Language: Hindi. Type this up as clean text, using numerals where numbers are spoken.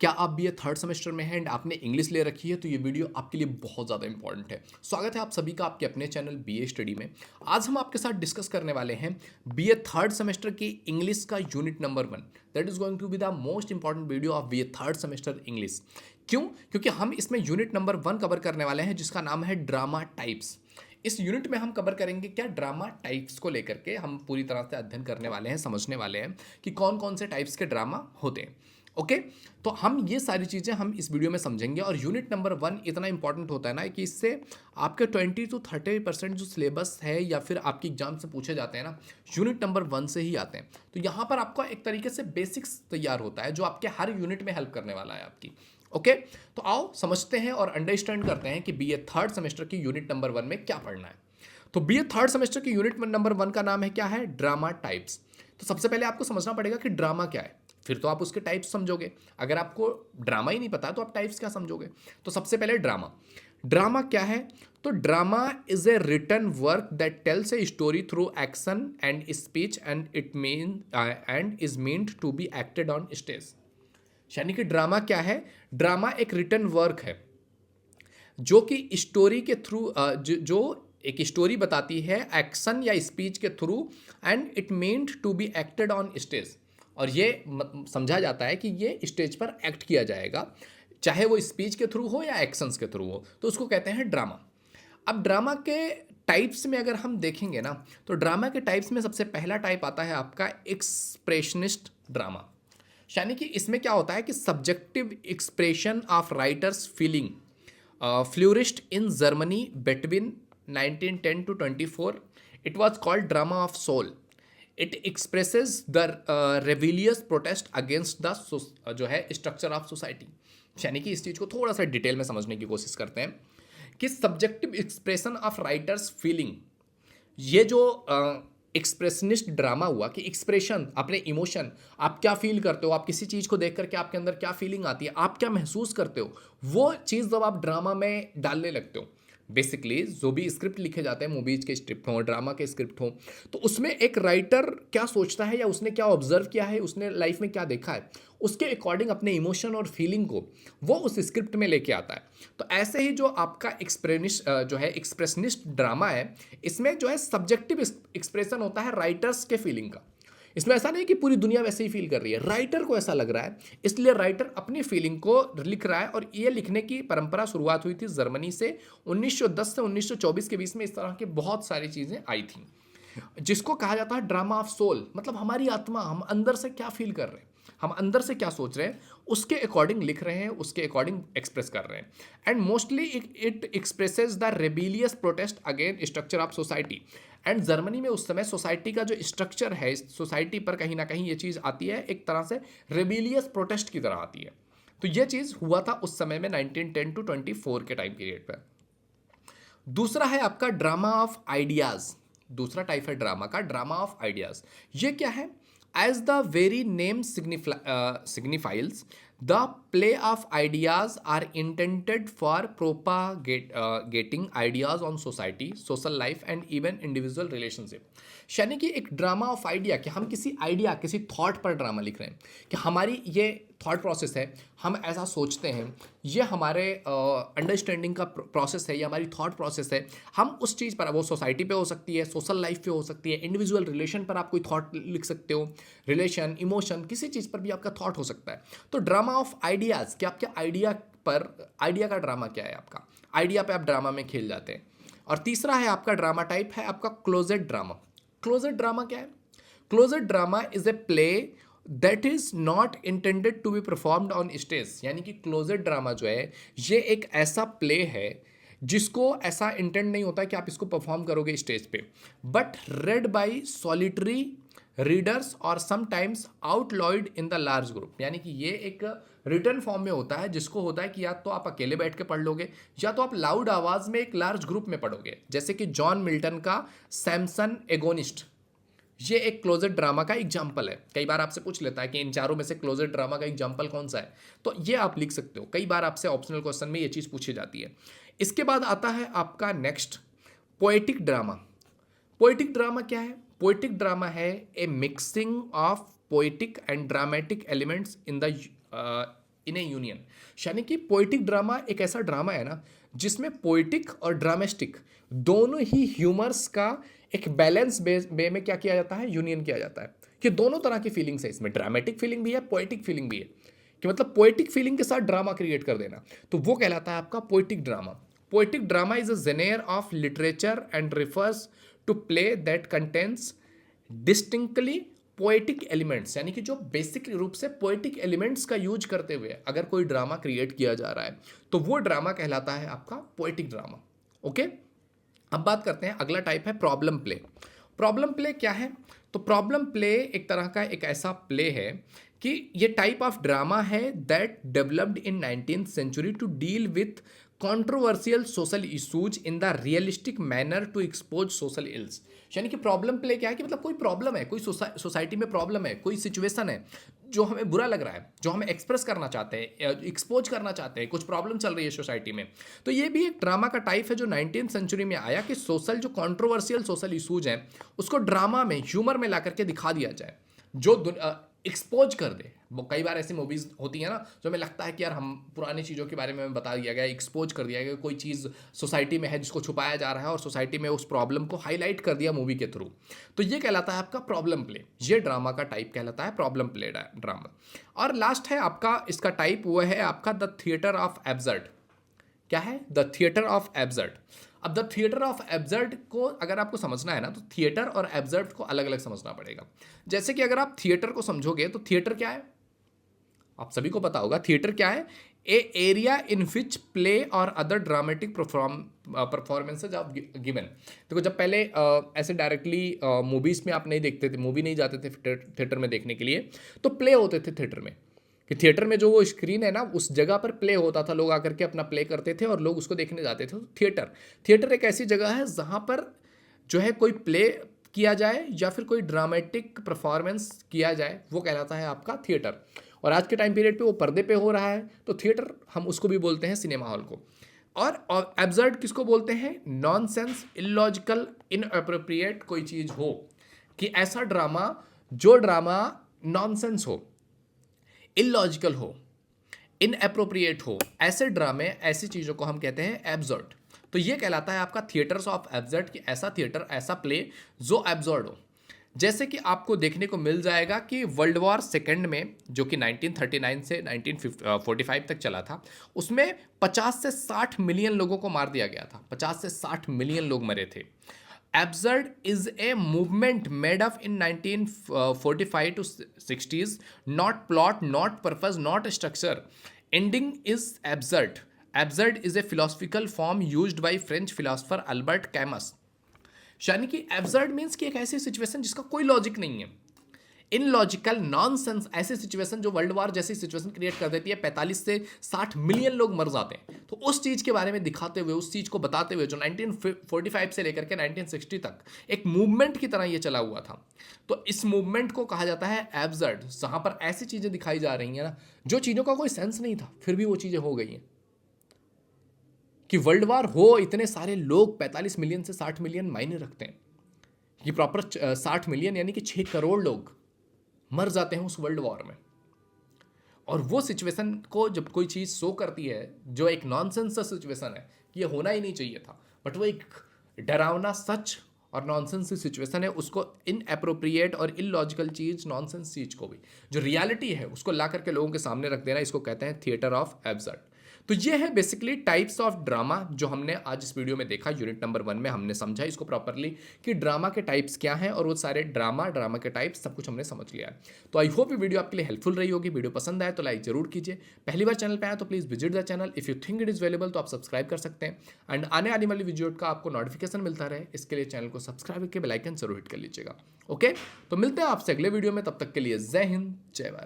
क्या आप बीए थर्ड सेमेस्टर में हैं एंड आपने इंग्लिश ले रखी है तो ये वीडियो आपके लिए बहुत ज़्यादा इंपॉर्टेंट है। स्वागत है आप सभी का आपके अपने चैनल बीए स्टडी में। आज हम आपके साथ डिस्कस करने वाले हैं बीए थर्ड सेमेस्टर की इंग्लिश का unit number 1। That is going to be the most important video of BA third semester English. क्यों? क्योंकि हम इसमें यूनिट नंबर 1 कवर करने वाले हैं जिसका नाम है ड्रामा टाइप्स। इस यूनिट में हम कवर करेंगे क्या ड्रामा टाइप्स को लेकर के हम पूरी तरह से अध्ययन करने वाले हैं, समझने वाले हैं कि कौन कौन से टाइप्स के ड्रामा होते हैं। ओके तो हम ये सारी चीज़ें हम इस वीडियो में समझेंगे और यूनिट नंबर 1 इतना इंपॉर्टेंट होता है ना कि इससे आपके 20 to 30% जो सिलेबस है या फिर आपके एग्जाम से पूछे जाते हैं ना, यूनिट नंबर 1 से ही आते हैं। तो यहाँ पर आपका एक तरीके से बेसिक्स तैयार होता है जो आपके हर यूनिट में हेल्प करने वाला है आपकी। ओके तो आओ समझते हैं और अंडरस्टैंड करते हैं कि बीए थर्ड सेमेस्टर की यूनिट नंबर 1 में क्या पढ़ना है। तो बीए थर्ड सेमेस्टर की यूनिट नंबर 1 का नाम है क्या है? Drama types. तो सबसे पहले आपको समझना पड़ेगा कि ड्रामा क्या है, फिर तो आप उसके टाइप्स समझोगे। अगर आपको ड्रामा ही नहीं पता तो आप टाइप्स क्या समझोगे? तो सबसे पहले ड्रामा। ड्रामा क्या है? तो drama is a written work that tells a story through action and speech and it mean and is meant to be acted on stage. यानी कि ड्रामा क्या है? ड्रामा एक रिटन वर्क है जो कि स्टोरी के थ्रू जो एक स्टोरी बताती है एक्शन या स्पीच के through and it meant to be acted on stage. और ये समझा जाता है कि ये स्टेज पर एक्ट किया जाएगा, चाहे वो स्पीच के थ्रू हो या एक्शंस के थ्रू हो, तो उसको कहते हैं ड्रामा। अब ड्रामा के टाइप्स में अगर हम देखेंगे ना, तो ड्रामा के टाइप्स में सबसे पहला टाइप आता है आपका एक्सप्रेशनिस्ट ड्रामा। यानी कि इसमें क्या होता है कि subjective expression of writers feeling flourished in Germany between 1910 to 24. It was called drama of soul. It expresses the rebellious protest against the जो है structure of society. यानी कि इस चीज़ को थोड़ा सा डिटेल में समझने की कोशिश करते हैं कि subjective expression of writers feeling, ये जो एक्सप्रेशनिस्ट ड्रामा हुआ कि एक्सप्रेशन, अपने इमोशन, आप क्या फील करते हो, आप किसी चीज़ को देख करके आपके अंदर क्या फीलिंग आती है, आप क्या महसूस करते हो, वो चीज़ जब आप ड्रामा में डालने लगते हो। बेसिकली जो भी स्क्रिप्ट लिखे जाते हैं, मूवीज के स्क्रिप्ट हों, ड्रामा के स्क्रिप्ट हों, तो उसमें एक राइटर क्या सोचता है या उसने क्या ऑब्जर्व किया है, उसने लाइफ में क्या देखा है, उसके अकॉर्डिंग अपने इमोशन और फीलिंग को वो उस स्क्रिप्ट में लेके आता है। तो ऐसे ही जो आपका जो है एक्सप्रेशनिस्ट ड्रामा है, इसमें जो है सब्जेक्टिव एक्सप्रेशन होता है राइटर्स के फीलिंग का। इसमें ऐसा नहीं कि पूरी दुनिया वैसे ही फील कर रही है, राइटर को ऐसा लग रहा है, इसलिए राइटर अपनी फीलिंग को लिख रहा है। और ये लिखने की परंपरा शुरुआत हुई थी जर्मनी से 1910 से 1924 के बीच में। इस तरह की बहुत सारी चीज़ें आई थी जिसको कहा जाता है ड्रामा ऑफ सोल। मतलब हमारी आत्मा, हम अंदर से क्या फील कर रहे हैं, हम अंदर से क्या सोच रहे हैं, उसके अकॉर्डिंग लिख रहे हैं, उसके अकॉर्डिंग एक्सप्रेस कर रहे हैं। And mostly it expresses the rebellious protest again structure of society. And Germany में उस समय सोसाइटी का जो स्ट्रक्चर है, सोसाइटी पर कहीं ना कहीं ये चीज़ आती है, एक तरह से रेबिलियस प्रोटेस्ट की तरह आती है। तो ये चीज़ हुआ था उस समय में 1910 to 24 के टाइम पीरियड पर। दूसरा है आपका ड्रामा ऑफ आइडियाज़। दूसरा टाइप है ड्रामा का, ड्रामा ऑफ आइडियाज़। ये क्या है? As the very name signifies, the play of ideas are intended for propagating ideas on society, social life and even individual relationship. यानी कि एक ड्रामा ऑफ आइडिया, कि हम किसी आइडिया, किसी थॉट पर ड्रामा लिख रहे हैं, कि हमारी ये थॉट प्रोसेस है, हम ऐसा सोचते हैं, ये हमारे अंडरस्टैंडिंग का प्रोसेस है, ये हमारी थॉट प्रोसेस है। हम उस चीज़ पर, वो सोसाइटी पे हो सकती है, सोशल लाइफ पे हो सकती है, इंडिविजुअल रिलेशन पर आप कोई थॉट लिख सकते हो, रिलेशन, इमोशन, किसी चीज़ पर भी आपका थॉट हो सकता है। तो ड्रामा ऑफ आइडियाज़, कि आपके आइडिया पर, आइडिया का ड्रामा क्या है, आपका आइडिया पे आप ड्रामा में खेल जाते हैं। और तीसरा है आपका ड्रामा टाइप है आपका क्लोजेड ड्रामा। क्लोजेड ड्रामा क्या है? Closet drama is a play that is not intended to be performed on stage. यानी कि क्लोजेड ड्रामा जो है, ये एक ऐसा प्ले है जिसको ऐसा इंटेंड नहीं होता कि आप इसको परफॉर्म करोगे स्टेज पे, but read by solitary readers और sometimes out loud in the large group. यानी कि ये एक रिटर्न फॉर्म में होता है, जिसको होता है कि या तो आप अकेले बैठ के पढ़ लोगे या तो आप लाउड आवाज़ में एक लार्ज ग्रुप में पढ़ोगे। जैसे कि जॉन मिल्टन का सैमसन एगोनिस्ट, ये एक क्लोजेड ड्रामा का एग्जाम्पल है। कई बार आपसे पूछ लेता है कि इन चारों में से क्लोजेड ड्रामा का एग्जाम्पल कौन सा है, तो ये आप लिख सकते हो। कई बार आपसे ऑप्शनल क्वेश्चन में ये चीज़ पूछी जाती है। इसके बाद आता है आपका next poetic drama. Poetic drama क्या है? पोएटिक ड्रामा है a mixing of poetic and dramatic elements in the in a union. यानी कि पोइटिक ड्रामा एक ऐसा ड्रामा है ना जिसमें पोइटिक और ड्रामेस्टिक दोनों ही ह्यूमर्स का एक बैलेंस वे में क्या किया जाता है, यूनियन किया जाता है। कि दोनों तरह की फीलिंग्स है इसमें, ड्रामेटिक फीलिंग भी है, पोइटिक फीलिंग भी है। कि मतलब पोइटिक फीलिंग के साथ ड्रामा क्रिएट कर देना, तो वो कहलाता है आपका poetic drama. Poetic drama is a genre of literature and refers to play that contents distinctly poetic elements, यानी कि जो बेसिक रूप से पोएटिक एलिमेंट्स का यूज करते हुए अगर कोई ड्रामा क्रिएट किया जा रहा है तो वो ड्रामा कहलाता है आपका पोएटिक ड्रामा। ओके, अब बात करते हैं, अगला टाइप है प्रॉब्लम प्ले। प्रॉब्लम प्ले क्या है? तो प्रॉब्लम प्ले एक तरह का एक ऐसा प्ले है कि ये टाइप ऑफ ड्रामा है that developed in 19th century to deal with controversial social issues in the realistic manner to expose social ills. यानी कि प्रॉब्लम प्ले क्या है कि मतलब कोई प्रॉब्लम है, कोई सोसाइटी में प्रॉब्लम है, कोई सिचुएशन है जो हमें बुरा लग रहा है, जो हमें एक्सप्रेस करना चाहते हैं, एक्सपोज करना चाहते हैं, कुछ प्रॉब्लम चल रही है सोसाइटी में। तो ये भी एक ड्रामा का टाइप है जो 19th सेंचुरी में आया कि सोशल जो कंट्रोवर्शियल सोशल इशूज हैं उसको ड्रामा में ह्यूमर में ला करके दिखा दिया जाए, जो एक्सपोज कर दे। वो कई बार ऐसी मूवीज़ होती है ना जो हमें लगता है कि यार हम पुरानी चीज़ों के बारे में बता दिया गया, एक्सपोज कर दिया गया, कोई चीज़ सोसाइटी में है जिसको छुपाया जा रहा है और सोसाइटी में उस प्रॉब्लम को हाईलाइट कर दिया मूवी के थ्रू। तो ये कहलाता है आपका प्रॉब्लम प्ले, ये ड्रामा का टाइप कहलाता है प्रॉब्लम प्ले ड्रामा। और लास्ट है आपका इसका टाइप, वो है आपका द थिएटर ऑफ एब्सर्ड। क्या है? The theatre of absurd. अब द थिएटर ऑफ एब्सर्ड को अगर आपको समझना है ना तो थिएटर और एब्सर्ड को अलग अलग समझना पड़ेगा। जैसे कि अगर आप थिएटर को समझोगे तो थिएटर क्या है, आप सभी को पता होगा थिएटर क्या है, a area in which play और other dramatic performances are given. देखो जब पहले ऐसे डायरेक्टली मूवीज़ में आप नहीं देखते थे, मूवी नहीं जाते थे थिएटर में देखने के लिए, तो प्ले होते थे थिएटर में। कि थिएटर में जो वो स्क्रीन है ना उस जगह पर प्ले होता था, लोग आकर के अपना प्ले करते थे और लोग उसको देखने जाते थे। तो थिएटर एक ऐसी जगह है जहाँ पर जो है कोई प्ले किया जाए या फिर कोई ड्रामेटिक परफॉर्मेंस किया जाए, वो कहलाता है आपका थिएटर। और आज के टाइम पीरियड पे वो पर्दे पे हो रहा है तो थिएटर हम उसको भी बोलते हैं सिनेमा हॉल को। और एब्सर्ड किसको बोलते हैं? नॉनसेंस, इलॉजिकल, इनअप्रोप्रिएट कोई चीज़ हो, कि ऐसा ड्रामा जो ड्रामा नॉनसेंस हो, इलॉजिकल हो, इनअप्रोप्रिएट हो, ऐसे ड्रामे, ऐसी चीज़ों को हम कहते हैं एब्सर्ड। तो ये कहलाता है आपका थिएटर्स ऑफ एब्सर्ड, कि ऐसा थिएटर, ऐसा प्ले जो एब्सर्ड हो। जैसे कि आपको देखने को मिल जाएगा कि वर्ल्ड वॉर सेकेंड में, जो कि 1939 से 1945 तक चला था, उसमें 50 से 60 मिलियन लोगों को मार दिया गया था। 50 से 60 मिलियन लोग मरे थे। Absurd is a movement made up in 1945 to 60s, not plot, not purpose, not structure. Ending is absurd. Absurd is a philosophical form used by French philosopher Albert Camus. यानी कि absurd means कि एक ऐसी सिचुएशन जिसका कोई लॉजिक नहीं है, इनलॉजिकल, नॉनसेंस, ऐसी सिचुएशन जो वर्ल्ड वॉर जैसी सिचुएशन क्रिएट कर देती है, 45 से 60 मिलियन लोग मर जाते हैं। तो उस चीज़ के बारे में दिखाते हुए, उस चीज़ को बताते हुए, जो 1945 से लेकर के 1960 तक एक मूवमेंट की तरह ये चला हुआ था, तो इस मूवमेंट को कहा जाता है एब्सर्ड, जहाँ पर ऐसी चीज़ें दिखाई जा रही हैं ना जो चीज़ों का कोई सेंस नहीं था, फिर भी वो चीज़ें हो गई हैं। कि वर्ल्ड वॉर हो, इतने सारे लोग, 45 मिलियन से 60 मिलियन मायने रखते हैं, कि प्रॉपर 60 मिलियन यानी कि 6 करोड़ लोग मर जाते हैं उस वर्ल्ड वॉर में। और वो सिचुएशन को जब कोई चीज़ शो करती है जो एक नॉनसेंस सा सिचुएशन है कि ये होना ही नहीं चाहिए था, बट वो एक डरावना सच और नॉनसेंस सी सिचुएशन है, उसको इनअप्रोप्रिएट और इलॉजिकल चीज़, नॉनसेंस चीज़ को भी जो रियलिटी है उसको ला करके लोगों के सामने रख देना, इसको कहते हैं थिएटर ऑफ एब्सर्ड। तो ये है बेसिकली टाइप्स ऑफ ड्रामा जो हमने आज इस वीडियो में देखा। यूनिट नंबर 1 में हमने समझा इसको प्रॉपरली कि ड्रामा के टाइप्स क्या हैं, और वो सारे ड्रामा के टाइप्स सब कुछ हमने समझ लिया है। तो आई होप ये वीडियो आपके लिए हेल्पफुल रही होगी। वीडियो पसंद आए तो लाइक जरूर कीजिए। पहली बार चैनल पे आए तो please visit the channel. If you think it is valuable तो आप सब्सक्राइब कर सकते हैं, एंड आने वाली वीडियो का आपको नोटिफिकेशन मिलता रहे इसके लिए चैनल को सब्सक्राइब करके बेल आइकन जरूर हिट कर लीजिएगा। ओके, तो मिलते हैं आपसे अगले वीडियो में, तब तक के लिए जय हिंद, जय भारत।